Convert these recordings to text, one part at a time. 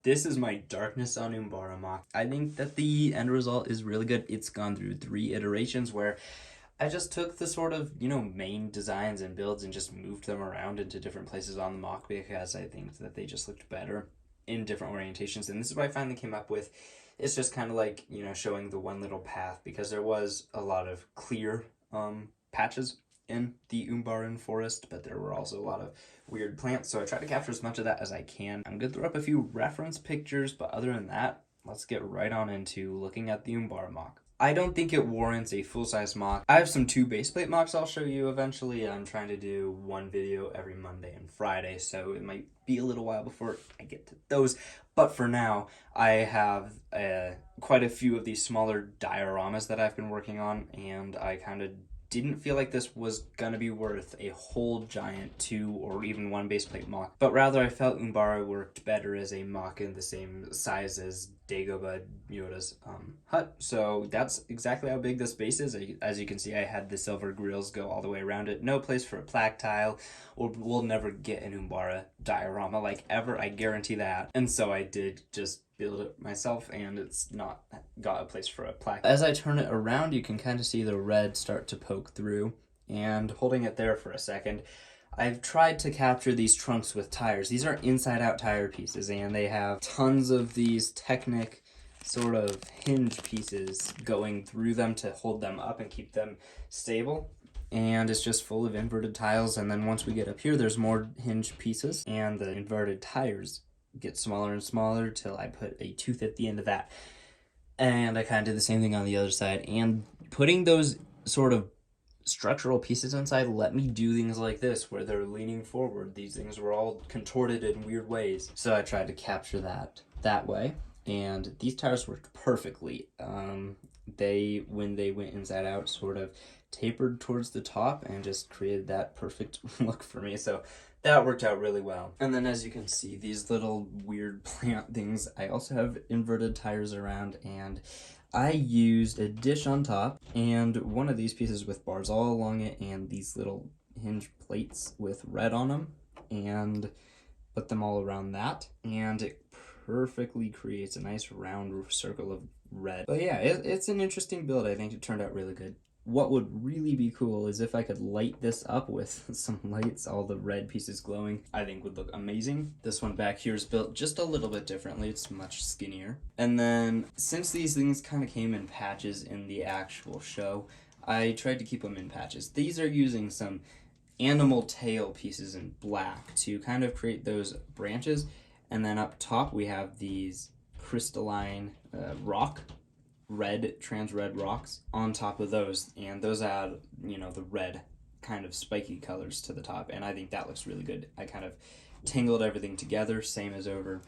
This is my darkness on Umbara MOC. I think that the end result is really good. It's gone through 3 iterations where I just took the sort of, main designs and builds and just moved them around into different places on the MOC because I think that they just looked better in different orientations. And this is what I finally came up with. It's just kind of like, showing the one little path because there was a lot of clear patches in the Umbaran forest, but there were also a lot of weird plants, so I try to capture as much of that as I can. I'm gonna throw up a few reference pictures, but other than that, let's get right on into looking at the Umbara MOC. I don't think it warrants a full-size MOC. I have some 2 baseplate MOCs I'll show you eventually. I'm trying to do one video every Monday and Friday, so it might be a little while before I get to those. But for now, I have quite a few of these smaller dioramas that I've been working on, and I kind of didn't feel like this was gonna be worth a whole giant 2 or even 1 baseplate MOC, but rather I felt Umbara worked better as a MOC in the same size as Dagobah Yoda's hut. So that's exactly how big this base is. As you can see, I had the silver grills go all the way around it. No place for a plaque tile, or we'll never get an Umbara diorama like ever, I guarantee that. And so I did just build it myself, and it's not got a place for a plaque. As I turn it around, you can kind of see the red start to poke through, and holding it there for a second, I've tried to capture these trunks with tires. These are inside-out tire pieces, and they have tons of these Technic sort of hinge pieces going through them to hold them up and keep them stable. And it's just full of inverted tiles, and then once we get up here, there's more hinge pieces, and the inverted tires get smaller and smaller till I put a tooth at the end of that. And I kind of did the same thing on the other side. And putting those sort of structural pieces inside let me do things like this where they're leaning forward. These things were all contorted in weird ways. So I tried to capture that way. And these tires worked perfectly. When they went inside out, sort of tapered towards the top and just created that perfect look for me. So that worked out really well. And then as you can see, these little weird plant things, I also have inverted tires around, and I used a dish on top and one of these pieces with bars all along it and these little hinge plates with red on them, and put them all around that, and it perfectly creates a nice round circle of red. But yeah, it's an interesting build. I think it turned out really good. What would really be cool is if I could light this up with some lights, all the red pieces glowing, I think would look amazing. This one back here is built just a little bit differently. It's much skinnier. And then since these things kind of came in patches in the actual show, I tried to keep them in patches. These are using some animal tail pieces in black to kind of create those branches. And then up top we have these crystalline trans red rocks on top of those, and those add, the red kind of spiky colors to the top, and I think that looks really good. I kind of tangled everything together, same as over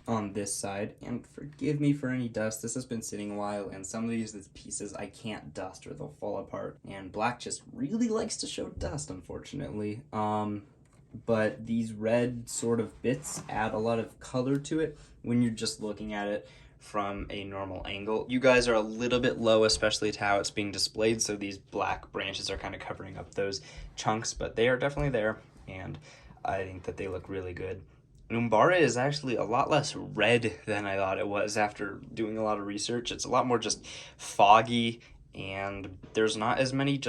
on this side. And forgive me for any dust, this has been sitting a while, and some of these pieces I can't dust or they'll fall apart, and black just really likes to show dust, unfortunately. But these red sort of bits add a lot of color to it when you're just looking at it from a normal angle. You guys are a little bit low, especially to how it's being displayed, so these black branches are kind of covering up those chunks, but they are definitely there, and I think that they look really good. Umbara is actually a lot less red than I thought it was after doing a lot of research. It's a lot more just foggy, and there's not as many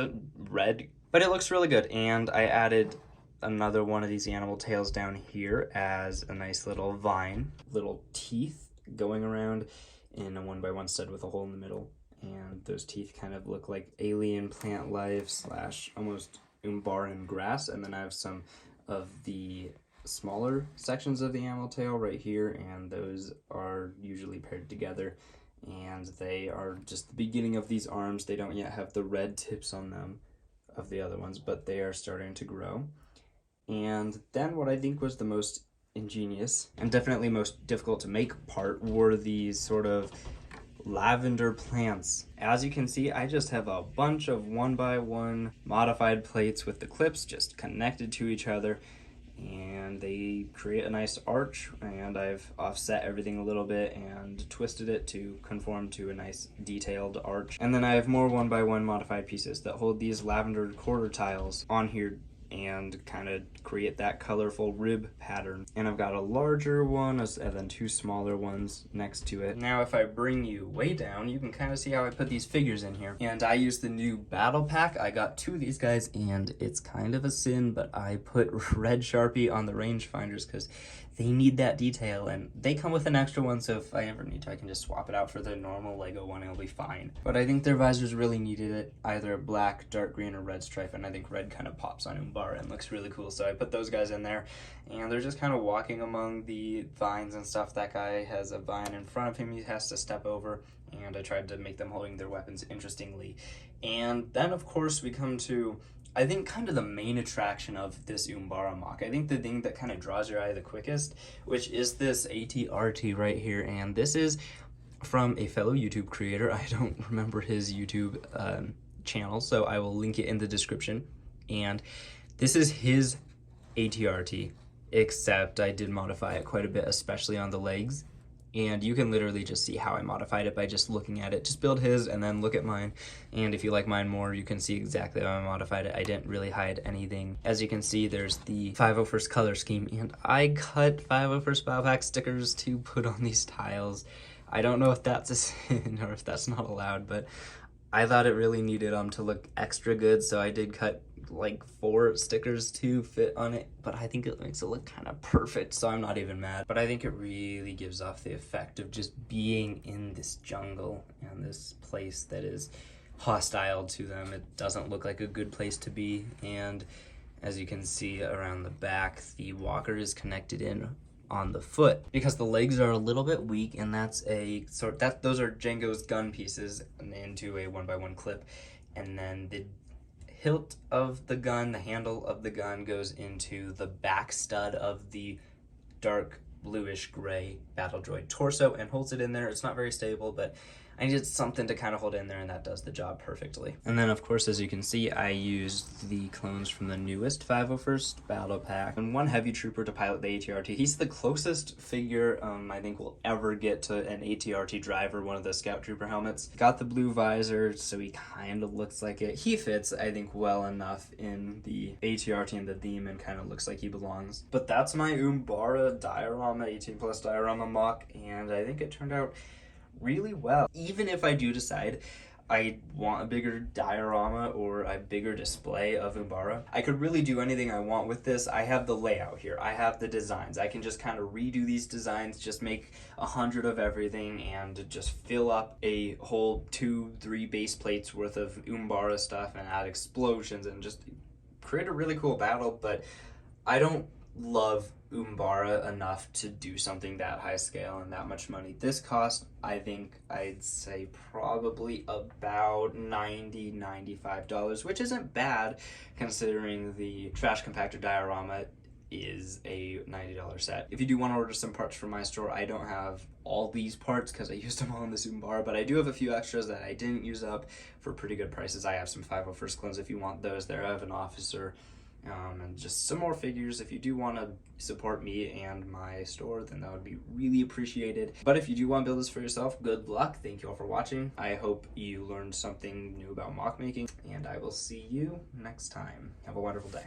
red, but it looks really good. And I added another one of these animal tails down here as a nice little vine, little teeth going around in a 1x1 stud with a hole in the middle, and those teeth kind of look like alien plant life / almost Umbaran grass. And then I have some of the smaller sections of the animal tail right here, and those are usually paired together, and they are just the beginning of these arms. They don't yet have the red tips on them of the other ones, but they are starting to grow. And then what I think was the most ingenious and definitely most difficult to make part were these sort of lavender plants. As you can see, I just have a bunch of 1x1 modified plates with the clips just connected to each other, and they create a nice arch, and I've offset everything a little bit and twisted it to conform to a nice detailed arch. And then I have more 1x1 modified pieces that hold these lavender quarter tiles on here and kind of create that colorful rib pattern. And I've got a larger one and then two smaller ones next to it. Now if I bring you way down, you can kind of see how I put these figures in here. And I used the new battle pack. I got two of these guys, and it's kind of a sin, but I put red Sharpie on the rangefinders because they need that detail, and they come with an extra one, so if I ever need to, I can just swap it out for the normal Lego one, it'll be fine. But I think their visors really needed it, either a black, dark green, or red stripe, and I think red kind of pops on Umbara and looks really cool, so I put those guys in there, and they're just kind of walking among the vines and stuff. That guy has a vine in front of him he has to step over, and I tried to make them holding their weapons interestingly. And then, of course, we come to, I think, kind of the main attraction of this Umbara MOC. I think the thing that kind of draws your eye the quickest, which is this ATRT right here. And this is from a fellow YouTube creator. I don't remember his YouTube channel, so I will link it in the description. And this is his ATRT, except I did modify it quite a bit, especially on the legs. And you can literally just see how I modified it by just looking at it. Just build his and then look at mine. And if you like mine more, you can see exactly how I modified it. I didn't really hide anything. As you can see, there's the 501st color scheme. And I cut 501st Battle Pack stickers to put on these tiles. I don't know if that's a sin or if that's not allowed, but I thought it really needed them to look extra good. So I did cut like 4 stickers to fit on it, but I think it makes it look kind of perfect, so I'm not even mad. But I think it really gives off the effect of just being in this jungle and this place that is hostile to them. It doesn't look like a good place to be, and as you can see around the back, the walker is connected in on the foot because the legs are a little bit weak, and that's a sort that those are Django's gun pieces into a 1x1 clip, and then the hilt of the gun, the handle of the gun, goes into the back stud of the dark bluish gray battle droid torso and holds it in there. It's not very stable, but I needed something to kind of hold in there, and that does the job perfectly. And then, of course, as you can see, I used the clones from the newest 501st Battle Pack and one Heavy Trooper to pilot the ATRT. He's the closest figure I think we'll ever get to an ATRT driver, one of the Scout Trooper helmets. Got the blue visor, so he kind of looks like it. He fits, I think, well enough in the ATRT and the theme and kind of looks like he belongs. But that's my Umbara Diorama, 18 plus Diorama MOC, and I think it turned out really well. Even if I do decide I want a bigger diorama or a bigger display of Umbara, I could really do anything I want with this. I have the layout here, I have the designs, I can just kind of redo these designs, just make 100 of everything and just fill up a whole 2-3 base plates worth of Umbara stuff and add explosions and just create a really cool battle. But I don't love Umbara enough to do something that high scale and that much money. This cost, I think I'd say probably about $90-$95, which isn't bad considering the trash compactor diorama is a $90 set. If you do want to order some parts from my store, I don't have all these parts because I used them all in this Umbara, but I do have a few extras that I didn't use up for pretty good prices. I have some 501st clones if you want those. There I have an officer, and just some more figures. If you do want to support me and my store, then that would be really appreciated. But if you do want to build this for yourself, good luck. Thank you all for watching. I hope you learned something new about MOC making, and I will see you next time. Have a wonderful day.